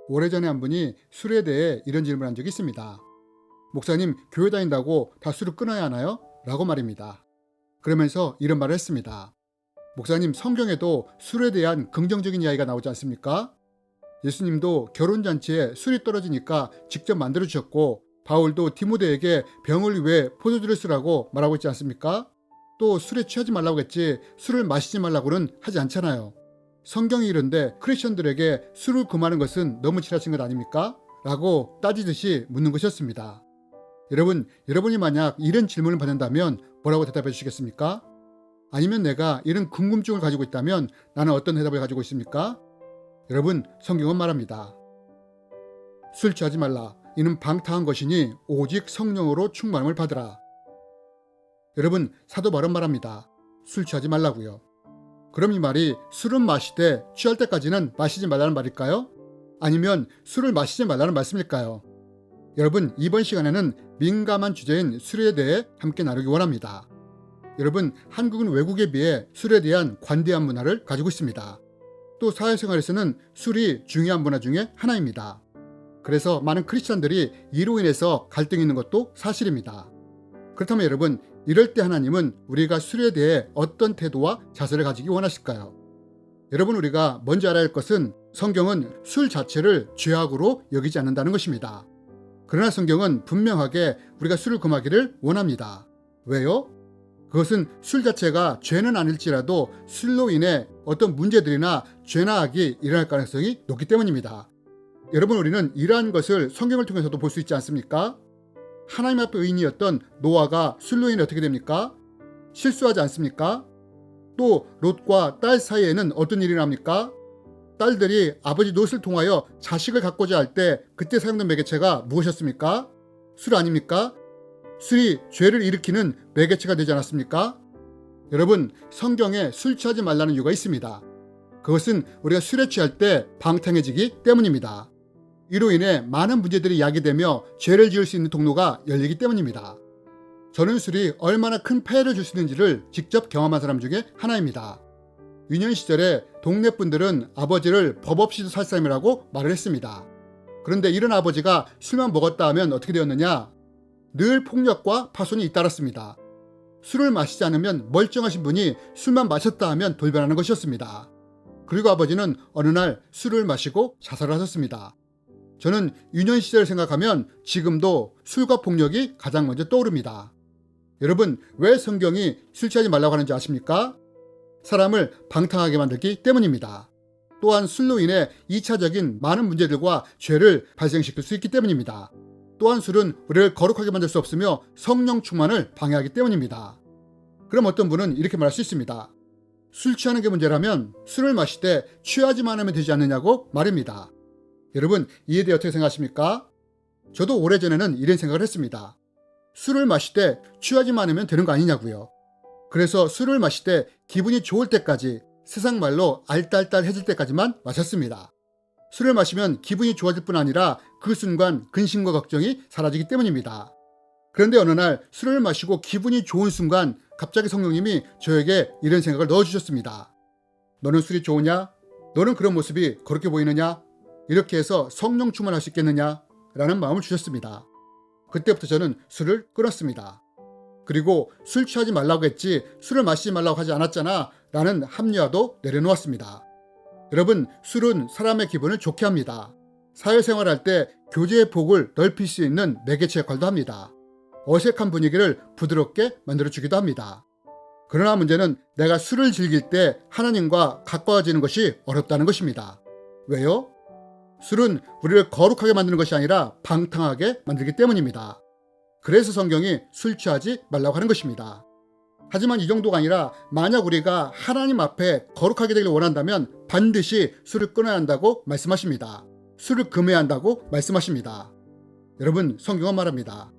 오래전에 한 분이 술에 대해 이런 질문을 한 적이 있습니다. 목사님, 교회 다닌다고 다 술을 끊어야 하나요? 라고 말입니다. 그러면서 이런 말을 했습니다. 목사님, 성경에도 술에 대한 긍정적인 이야기가 나오지 않습니까? 예수님도 결혼잔치에 술이 떨어지니까 직접 만들어 주셨고, 바울도 디모데에게 병을 위해 포도주를 쓰라고 말하고 있지 않습니까? 또 술에 취하지 말라고 했지 술을 마시지 말라고는 하지 않잖아요. 성경이 이른데 크리스천들에게 술을 금하는 것은 너무 지나친 것 아닙니까? 라고 따지듯이 묻는 것이었습니다. 여러분이 만약 이런 질문을 받는다면 뭐라고 대답해 주시겠습니까? 아니면 내가 이런 궁금증을 가지고 있다면 나는 어떤 대답을 가지고 있습니까? 여러분, 성경은 말합니다. 술 취하지 말라. 이는 방탕한 것이니 오직 성령으로 충만함을 받으라. 여러분, 사도 바울은 말합니다. 술 취하지 말라고요. 그럼 이 말이 술은 마시되 취할 때까지는 마시지 말라는 말일까요? 아니면 술을 마시지 말라는 말씀일까요? 여러분, 이번 시간에는 민감한 주제인 술에 대해 함께 나누기 원합니다. 여러분, 한국은 외국에 비해 술에 대한 관대한 문화를 가지고 있습니다. 또 사회생활에서는 술이 중요한 문화 중에 하나입니다. 그래서 많은 크리스찬들이 이로 인해서 갈등이 있는 것도 사실입니다. 그렇다면 여러분, 이럴 때 하나님은 우리가 술에 대해 어떤 태도와 자세를 가지기 원하실까요? 여러분, 우리가 먼저 알아야 할 것은 성경은 술 자체를 죄악으로 여기지 않는다는 것입니다. 그러나 성경은 분명하게 우리가 술을 금하기를 원합니다. 왜요? 그것은 술 자체가 죄는 아닐지라도 술로 인해 어떤 문제들이나 죄나 악이 일어날 가능성이 높기 때문입니다. 여러분, 우리는 이러한 것을 성경을 통해서도 볼 수 있지 않습니까? 하나님 앞에 의인이었던 노아가 술로 인해 어떻게 됩니까? 실수하지 않습니까? 또 롯과 딸 사이에는 어떤 일이 납니까? 딸들이 아버지 롯을 통하여 자식을 갖고자 할 때 그때 사용된 매개체가 무엇이었습니까? 술 아닙니까? 술이 죄를 일으키는 매개체가 되지 않았습니까? 여러분, 성경에 술 취하지 말라는 이유가 있습니다. 그것은 우리가 술에 취할 때 방탕해지기 때문입니다. 이로 인해 많은 문제들이 야기되며 죄를 지을 수 있는 통로가 열리기 때문입니다. 저는 술이 얼마나 큰 폐해를 줄 수 있는지를 직접 경험한 사람 중에 하나입니다. 유년 시절에 동네 분들은 아버지를 법 없이도 살 사람이라고 말을 했습니다. 그런데 이런 아버지가 술만 먹었다 하면 어떻게 되었느냐? 늘 폭력과 파손이 잇따랐습니다. 술을 마시지 않으면 멀쩡하신 분이 술만 마셨다 하면 돌변하는 것이었습니다. 그리고 아버지는 어느 날 술을 마시고 자살을 하셨습니다. 저는 유년 시절을 생각하면 지금도 술과 폭력이 가장 먼저 떠오릅니다. 여러분, 왜 성경이 술 취하지 말라고 하는지 아십니까? 사람을 방탕하게 만들기 때문입니다. 또한 술로 인해 2차적인 많은 문제들과 죄를 발생시킬 수 있기 때문입니다. 또한 술은 우리를 거룩하게 만들 수 없으며 성령 충만을 방해하기 때문입니다. 그럼 어떤 분은 이렇게 말할 수 있습니다. 술 취하는 게 문제라면 술을 마실 때 취하지만 하면 되지 않느냐고 말입니다. 여러분, 이에 대해 어떻게 생각하십니까? 저도 오래전에는 이런 생각을 했습니다. 술을 마실 때 취하지만 하면 되는 거 아니냐고요. 그래서 술을 마실 때 기분이 좋을 때까지, 세상 말로 알딸딸해질 때까지만 마셨습니다. 술을 마시면 기분이 좋아질 뿐 아니라 그 순간 근심과 걱정이 사라지기 때문입니다. 그런데 어느 날 술을 마시고 기분이 좋은 순간 갑자기 성령님이 저에게 이런 생각을 넣어주셨습니다. 너는 술이 좋으냐? 너는 그런 모습이 그렇게 보이느냐? 이렇게 해서 성령 충만할 수 있겠느냐? 라는 마음을 주셨습니다. 그때부터 저는 술을 끊었습니다. 그리고 술 취하지 말라고 했지 술을 마시지 말라고 하지 않았잖아 라는 합리화도 내려놓았습니다. 여러분, 술은 사람의 기분을 좋게 합니다. 사회생활할 때 교제의 폭을 넓힐 수 있는 매개체 역할도 합니다. 어색한 분위기를 부드럽게 만들어주기도 합니다. 그러나 문제는 내가 술을 즐길 때 하나님과 가까워지는 것이 어렵다는 것입니다. 왜요? 술은 우리를 거룩하게 만드는 것이 아니라 방탕하게 만들기 때문입니다. 그래서 성경이 술 취하지 말라고 하는 것입니다. 하지만 이 정도가 아니라 만약 우리가 하나님 앞에 거룩하게 되길 원한다면 반드시 술을 끊어야 한다고 말씀하십니다. 술을 금해야 한다고 말씀하십니다. 여러분, 성경은 말합니다.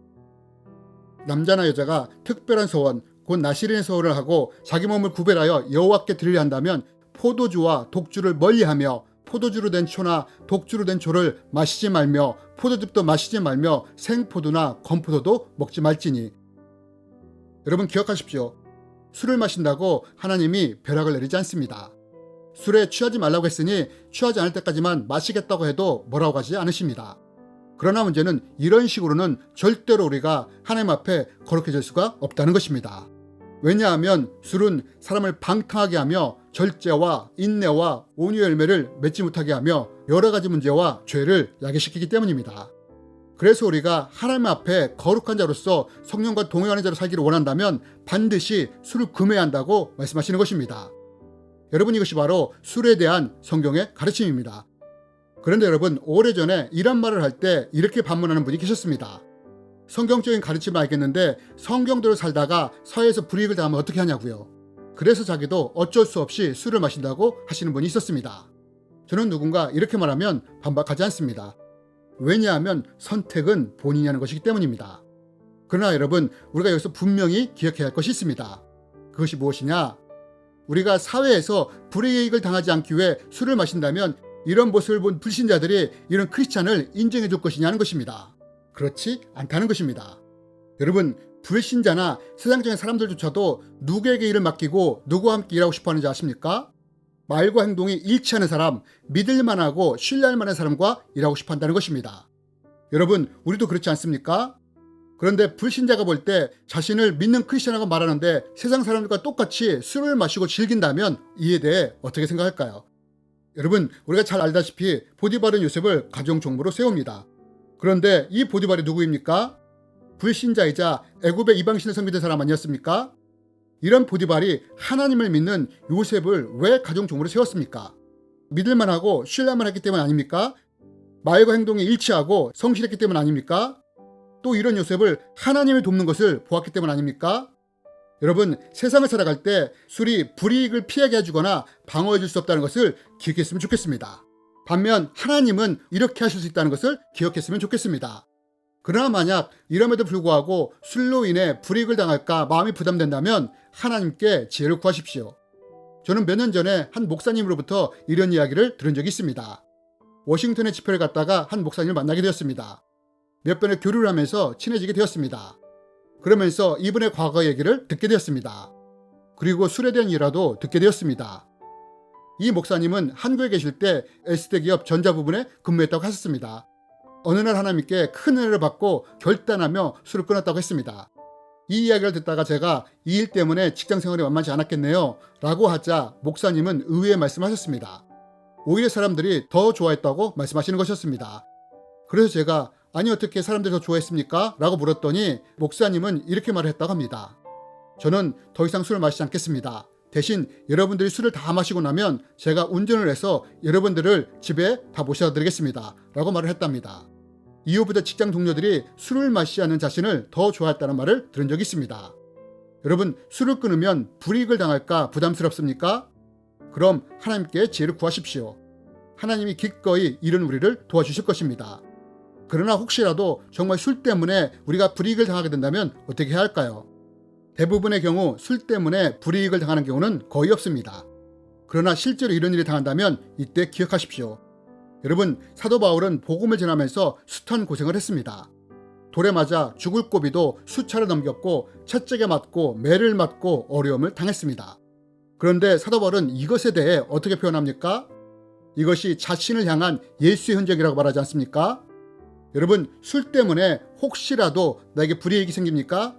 남자나 여자가 특별한 소원, 곧 나시린의 소원을 하고 자기 몸을 구별하여 여호와께 드리려 한다면 포도주와 독주를 멀리하며 포도주로 된 초나 독주로 된 조를 마시지 말며 포도즙도 마시지 말며 생포도나 건포도도 먹지 말지니. 여러분, 기억하십시오. 술을 마신다고 하나님이 벼락을 내리지 않습니다. 술에 취하지 말라고 했으니 취하지 않을 때까지만 마시겠다고 해도 뭐라고 하지 않으십니다. 그러나 문제는 이런 식으로는 절대로 우리가 하나님 앞에 거룩해질 수가 없다는 것입니다. 왜냐하면 술은 사람을 방탕하게 하며 절제와 인내와 온유의 열매를 맺지 못하게 하며 여러 가지 문제와 죄를 야기시키기 때문입니다. 그래서 우리가 하나님 앞에 거룩한 자로서 성령과 동행하는 자로 살기를 원한다면 반드시 술을 금해야 한다고 말씀하시는 것입니다. 여러분, 이것이 바로 술에 대한 성경의 가르침입니다. 그런데 여러분, 오래전에 이런 말을 할 때 이렇게 반문하는 분이 계셨습니다. 성경적인 가르침은 알겠는데 성경대로 살다가 사회에서 불이익을 당하면 어떻게 하냐고요. 그래서 자기도 어쩔 수 없이 술을 마신다고 하시는 분이 있었습니다. 저는 누군가 이렇게 말하면 반박하지 않습니다. 왜냐하면 선택은 본인이 하는 것이기 때문입니다. 그러나 여러분, 우리가 여기서 분명히 기억해야 할 것이 있습니다. 그것이 무엇이냐? 우리가 사회에서 불이익을 당하지 않기 위해 술을 마신다면 이런 모습을 본 불신자들이 이런 크리스찬을 인정해 줄 것이냐는 것입니다. 그렇지 않다는 것입니다. 여러분, 불신자나 세상적인 사람들조차도 누구에게 일을 맡기고 누구와 함께 일하고 싶어 하는지 아십니까? 말과 행동이 일치하는 사람, 믿을만하고 신뢰할 만한 사람과 일하고 싶어 한다는 것입니다. 여러분, 우리도 그렇지 않습니까? 그런데 불신자가 볼 때 자신을 믿는 크리스천이라고 말하는데 세상 사람들과 똑같이 술을 마시고 즐긴다면 이에 대해 어떻게 생각할까요? 여러분, 우리가 잘 알다시피 보디발은 요셉을 가정 종부로 세웁니다. 그런데 이 보디발이 누구입니까? 불신자이자 애굽의 이방신을 섬기던 사람 아니었습니까? 이런 보디발이 하나님을 믿는 요셉을 왜 가정 종부로 세웠습니까? 믿을만하고 신뢰만 했기 때문 아닙니까? 말과 행동이 일치하고 성실했기 때문 아닙니까? 또 이런 요셉을 하나님이 돕는 것을 보았기 때문 아닙니까? 여러분, 세상을 살아갈 때 술이 불이익을 피하게 해주거나 방어해 줄 수 없다는 것을 기억했으면 좋겠습니다. 반면 하나님은 이렇게 하실 수 있다는 것을 기억했으면 좋겠습니다. 그러나 만약 이럼에도 불구하고 술로 인해 불이익을 당할까 마음이 부담된다면 하나님께 지혜를 구하십시오. 저는 몇 년 전에 한 목사님으로부터 이런 이야기를 들은 적이 있습니다. 워싱턴에 집회를 갔다가 한 목사님을 만나게 되었습니다. 몇 번의 교류를 하면서 친해지게 되었습니다. 그러면서 이분의 과거 얘기를 듣게 되었습니다. 그리고 술에 대한 일화도 듣게 되었습니다. 이 목사님은 한국에 계실 때 S대 기업 전자 부분에 근무했다고 하셨습니다. 어느 날 하나님께 큰 은혜를 받고 결단하며 술을 끊었다고 했습니다. 이 이야기를 듣다가 제가 이 일 때문에 직장 생활이 만만치 않았겠네요 라고 하자 목사님은 의외의 말씀하셨습니다. 오히려 사람들이 더 좋아했다고 말씀하시는 것이었습니다. 그래서 제가 아니 어떻게 사람들이 더 좋아했습니까? 라고 물었더니 목사님은 이렇게 말을 했다고 합니다. 저는 더 이상 술을 마시지 않겠습니다. 대신 여러분들이 술을 다 마시고 나면 제가 운전을 해서 여러분들을 집에 다 모셔다 드리겠습니다 라고 말을 했답니다. 이후부터 직장 동료들이 술을 마시지 않는 자신을 더 좋아했다는 말을 들은 적이 있습니다. 여러분, 술을 끊으면 불이익을 당할까 부담스럽습니까? 그럼 하나님께 지혜를 구하십시오. 하나님이 기꺼이 이런 우리를 도와주실 것입니다. 그러나 혹시라도 정말 술 때문에 우리가 불이익을 당하게 된다면 어떻게 해야 할까요? 대부분의 경우 술 때문에 불이익을 당하는 경우는 거의 없습니다. 그러나 실제로 이런 일이 당한다면 이때 기억하십시오. 여러분, 사도 바울은 복음을 전하면서 숱한 고생을 했습니다. 돌에 맞아 죽을 고비도 수차례 넘겼고 채찍에 맞고 매를 맞고 어려움을 당했습니다. 그런데 사도 바울은 이것에 대해 어떻게 표현합니까? 이것이 자신을 향한 예수의 흔적이라고 말하지 않습니까? 여러분, 술 때문에 혹시라도 나에게 불이익이 생깁니까?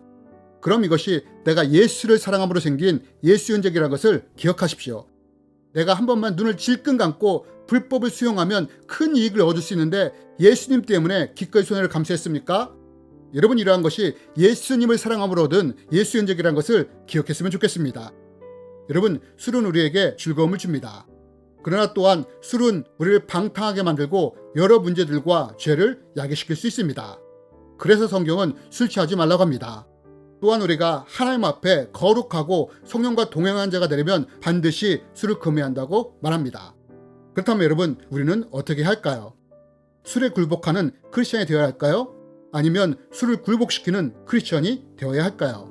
그럼 이것이 내가 예수를 사랑함으로 생긴 예수의 흔적이라는 것을 기억하십시오. 내가 한 번만 눈을 질끈 감고 불법을 수용하면 큰 이익을 얻을 수 있는데 예수님 때문에 기꺼이 손해를 감수했습니까? 여러분, 이러한 것이 예수님을 사랑함으로 얻은 예수의 흔적이라는 것을 기억했으면 좋겠습니다. 여러분, 술은 우리에게 즐거움을 줍니다. 그러나 또한 술은 우리를 방탕하게 만들고 여러 문제들과 죄를 야기시킬 수 있습니다. 그래서 성경은 술 취하지 말라고 합니다. 또한 우리가 하나님 앞에 거룩하고 성령과 동행한 자가 되려면 반드시 술을 금해야 한다고 말합니다. 그렇다면 여러분, 우리는 어떻게 할까요? 술에 굴복하는 크리스천이 되어야 할까요? 아니면 술을 굴복시키는 크리스천이 되어야 할까요?